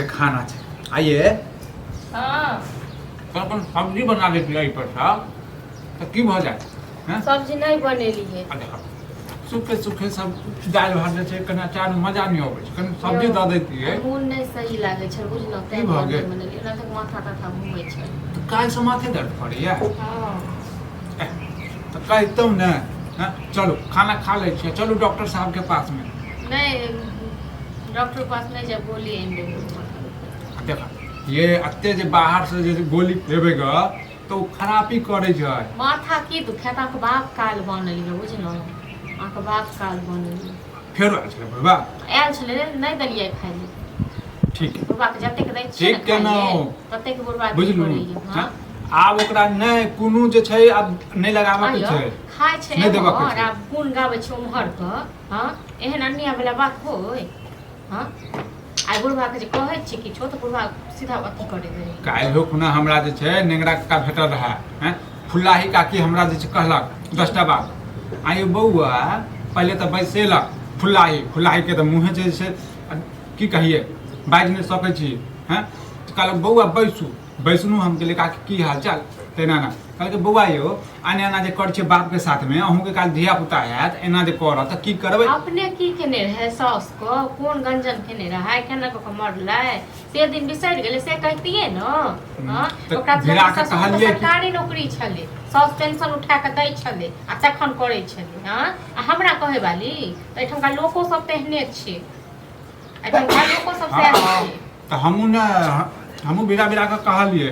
के खाना छै आइए हाँ अपन सब्जी बना देती है पर साहब तो की भ जाए हैं सब्जी नहीं बनेली है। आ देखो सूखे सूखे सब दाल भात जे छै कना चार में मजा नहीं आबै छै कनी सब्जी द देती है मूड नहीं सही लागे छै बुझलो की भऽ गेल? बनेली ना तक माथा ताथा घूमै छै। तो काल से माथे दर्द करैया हाँ तो कहतौ ने हैं चलो खाना खा ले छियै चलो डॉक्टर साहब के पास में नहीं डॉक्टर के पास नहीं जब बोली देखो ये अत्ते जे बाहर से जे गोली लेबे ग तो खराबी करे छै माथा की दुखे त के बाप काल बनली है बुझलो आके बाप काल बनली फेर आयल छलै बाबा आयल छलै नहीं दलियै खाइ ले ठीक है बुढ़वा के जतेक दै छियै ठीक केना ततेक बुढ़वा बुझलू करैया। हाँ आब ओकरा नहि कोनो जे छै आब नहि लगाबऽ के छै खाइ छै नहीं देबऽ के और छै। आब गुण गाबै छै उम्हर क हां एहन अन्या वाला बात होय। हां आइ बुढ़वा के जे कहै छी कि छो त बुढ़वा सीधा अथी करे दे काल्हि खुना हमरा जे छै नेंगरा का भेटल रहा हैं फुल्लाही काकी हमरा जे छै कहलक 10टा बात आइ बौआ पहले तऽ बैसेलक फुल्लाही के तऽ मुँहे जे छै की कहिए बाजि नहि सकै छी हैं कहलक बौआ बैसनु हम कहलिए काकी की हाल चाल तेना ना कहलकै बौआ यौ आने जे करै छै बाप के साथ में अहूँ के काल धिया पुता हैत एना जे करत तऽ की करबै अपने की केने रहे सास को कोन गंजन केने रहे केना को मरलै से दिन बिसरि गेलै से कहतिए न। हां तऽ ओकरा भिड़ा के कहलिए कि सरकारी नौकरी छलै सास पेंशन उठा के दै छलै आ तखन करै छलै। हां आ हमरा कहे वाली त एठमका लोको सब तेहने छै एठमका लोको सब से छै तऽ हमहूँ बिरा के कहलिए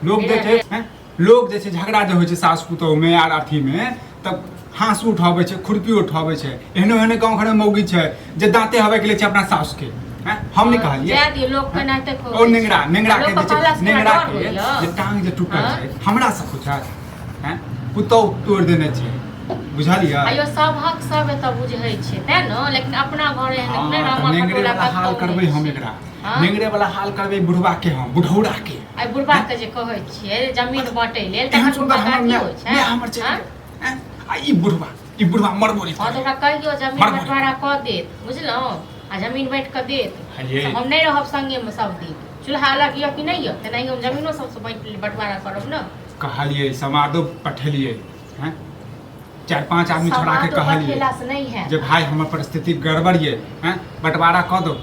लोग जे छै हैं लोग जे छै झगड़ा जे होइ छै सास पुतोह में आर अथी में तब हाँसू उठाबै छै खुरपी उठाबै छै एहनो गाँव घर में मौगी छै जे दाँते हवे के लिए छै अपना सास के हैं हम नहीं कहलिए जाय दियो लोग के नाते को ओ नेंगरा के जे छै नेंगरा के होइया। जे टांग जे टूटल छै हमरा सब कुछ हैं पुतोह तोड़ देने छै बुझलिए आयो सब हक सब त बुझै छै तै न लेकिन अपना घर एहन नै रामा नेंगरे खटोला वाला का हाल करबै हम एकरा नेंगरे वाला हाल करबै बुढ़वा के हम बुढ़ौरा के आई बुढ़वा के जे कहै छियै जमीन बांटै लेल एहन तखन सुन्दर बुढ़वा हमर की ने होइ छै हमर छै हैं आ ई बुढ़वा मरबो नहीं हां तो ओकरा कहियो जमीन बंटवारा क देत बुझलौ आ जमीन बांट क देत हइये। हम नै रहब संगे में सब दिन चूल्हा अलग य कि नै य तेनाही हम जमीनो सब से बंटवारा करब न। कहलिए समादो पठेलिए हैं 4-5 आदमी छोड़ा के कहलिए से नहीं है जे भाई हमर परिस्थिति गड़बड़ ये हैं बंटवारा क दो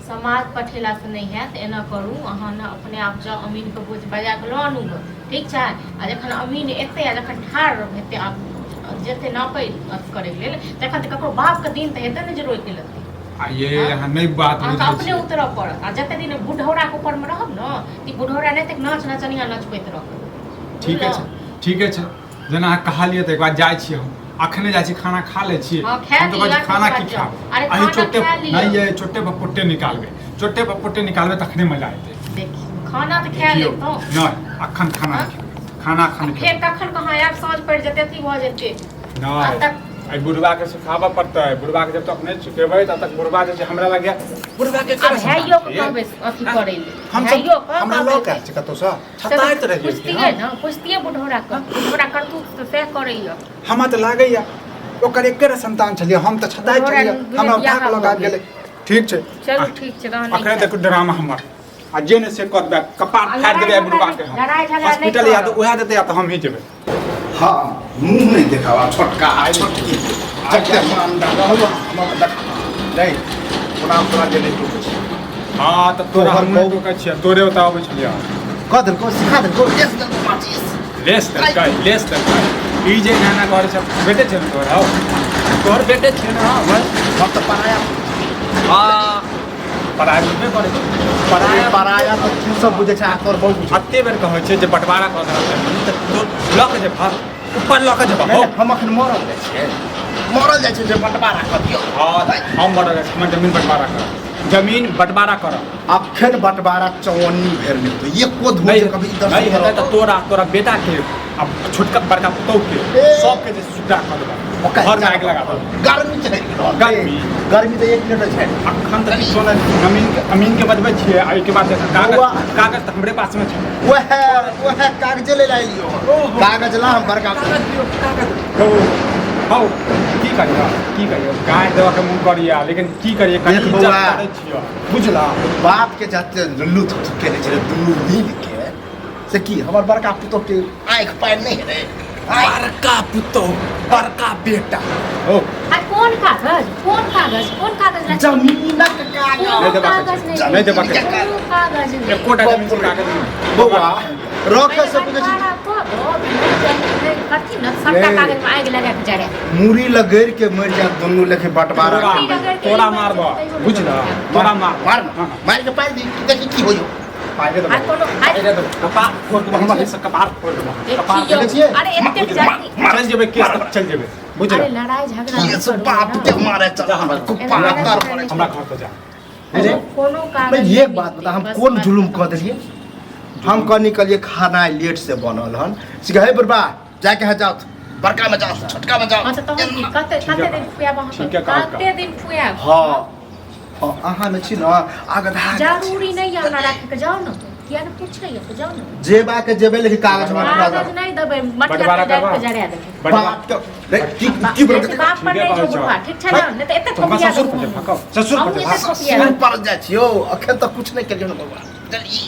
समाज पठेला से नहीं है तो एना करू अहाँ न अपने आप जाओ अमीन के बोझ बजा के ल आनू ग ठीक छै आ जखन अमीन एते आ जखन ठाड़ हेते आप जते नापै करे लेल तखन त ककरो बाप के दिन त हेते न जे रोइ के लेते आ ये यहाँ नहीं बात अहाँ बुझै अपने छी उतरऽ पड़त आ जते दिन बुढ़ौरा के ऊपर में रहब न ती बुढ़ौरा नै तक नाच नचनिया नचबैत रहब ठीके छै जेना अहाँ कहलिए त एक बार जाइ छी हम अखने जाइ छी खाना खा ले छी हाँ, खा हम तो लिअ, खाना तकर की बाद खाओ जाओ। अरे अही खाना छोटे खा लिअ। नहीं ये छोटे पर पुट्टे निकालबे तखने मजा आते देखी खाना त खा लेतौ नहीं अखन खाना हाँ? नहीं खाओ। खाना खाने फेर कखन कहाँ आब साँझ पड़ि जेतै अथी भऽ जेतै नहीं तक आई बुढ़वा के सिखाबऽ पड़तै बुढ़वा के जब तक नहीं सिखेबै तब तक बुढ़वा जे छै हमरा लगे बुढ़वा के अब हैयो को कहबै अथी करै ले हम हैयो सब हमरा लऽ के छै कतौ सँ छताइत रह गेल पुछतियै न पुछतियै बुढ़ौरा के बुढ़ौरा करतू त से करैया हमरा तऽ लागैया ओकर एके संतान छलिए हम तऽ छताइत बुढ़ौरा छलिए हमरा उठा के लगा गेलै ठीक छै चलू ठीक छै रहने अखने देखू ड्रामा हमर आ जे ने से करबे कपार फाड़ देबे बुढ़वा के हम लड़ाई झगड़ा नहीं हॉस्पिटल या तो उहे देते या तो हम ही जेबै हाँ मुंह नहीं दिखावा छोटका छोटकी जगते मानदा रहलो हम नहीं थोड़ा जे नहीं कुछ हां त तोरा हम नहीं टोकै छियै तोरे ओता आबै छलिए कदर को सिखा दे को लेस दे माचिस लेस दे ई जे नाना घर छै बेटे छै न तोरा तोर बेटे छै न हम तो पराया हां पराया में करे पराया तो तू सब बुझे छै आकर बहुत अत्ते बेर कहै छै जे बंटवारा क देलक त तो लऽ के जे ऊपर लऽ के जे हम अखन मरल जाइ छै जे बंटवारा कर दियो हां हम मरल हम जमीन बंटवारा कर जमीन बंटवारा कर अखन बंटवारा चौवन्नी भेर में तो ये को धो कभी नहीं हेतै त तोरा बेटा के अब छोटका बड़का पुतौ के सब के जे सुविधा कर देबा घर में आग लगा दो गर्मी छै गर्मी तो 1 मिनट छै अखन तक सोना अमीन के बजबै छियै आ के बाद कागज त हमरे पास में छै वह कागज ले लियो कागज ला हम बड़का कागज हो की करियो गाय देवा के मुंह करिया लेकिन की करिए कहीं देख इज्जत बौआ। करै छियो बुझला बाप के जाते लुल्लू थुथु केने छले दुनू मिल के से की हमर बड़का पुतोह के आँख पैर नहीं रे बड़का पुतोह बड़का बेटा ओ आ कौन कागज जमीनक नहीं देबा कागज के नहीं देबा के कोनो कागज नहीं एकोटा जमीन के कागज नहीं बौआ रखे से पूछे कथी न सबटा कागज में आगि लगा के जड़े मूरी लगेर के मर जा दुनू लेके बंटवारा तोरा मारबो बुझला तोरा मार मार के पाई दी देखी की होयो पाए दे आ कोनो पाए दे कपार फोड़ दे हमरा से कपार फोड़ दे कपार देखियो अरे एते जल्दी चल जेबे केस तक चल जेबे बुझला अरे लड़ाई झगड़ा ये सब बाप के मारे चल हमरा कुप्पा कर पड़े हमरा घर पे जा बुझे कोनो कागज मैं ये बात बता हम कौन जुलुम कर दिए हम कह निकलिए खाना लेट से बनल हन सिखाए बरबा जाके है जाओ बड़का में जाओ छोटका में जाओ हां तो की कते दिन खुयाब ठीक है, कते दिन खुयाब हां अहाँ में छी न आगधा जरूरी नहीं है हमरा रख के जाओ ना किया न पूछै तो जाओ ना जेबा के जेबे लेके कागज में पूरा कागज नहीं देबै मटिया बंटवारा के करबा। जड़े देबै बाप के की बोल के बाप पर नहीं जो बुढ़वा ठीक छै ना नहीं तो एते हमरा थोपिया ससुर पे फकाओ ससुर हम पे एते थोपिया सुन पर जा छियो अखन तक कुछ नहीं करियो न बाबा चली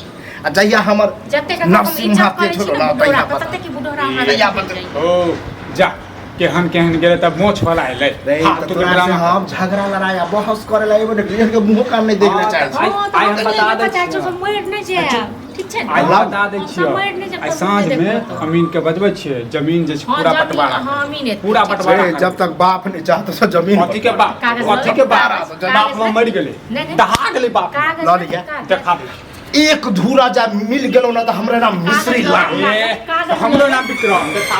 आ जहिया हमर जते का हम नरसिम्हा इज्जत करे पेट छी होलो ना ना बुढ़वा तहिया तते की बुढ़वा हमरा तहिया नहीं पता। चाहिए। ओ जा केहन गेले तब मोछ वाला एले हाथ तो तोरा से हम झगड़ा लड़ाया बहस करे ला एबो देख के मुंह कान नहीं देखले चाहे छी। आइ हम बता दै छियै। छियै मर नहीं जाय ठीक छै आइ अल्लाह बता दै छियो मर नहीं जाय आइ साँझ में अमीन के बजबै छियै जमीन जे छै पूरा बंटवारा हां अमीन पूरा बंटवारा से जब तक बाप नहीं चाहत से जमीन अथी के बाप कागज अथी के बाप कागज बाप में मर गेलै नहीं। दहा गेलै बाप कागज लऽ लिया। देखा दे एक धूरा जा मिल गेलो ना तो हमरे नाम मिश्री लाग ए हमरो नाम विक्रम देखा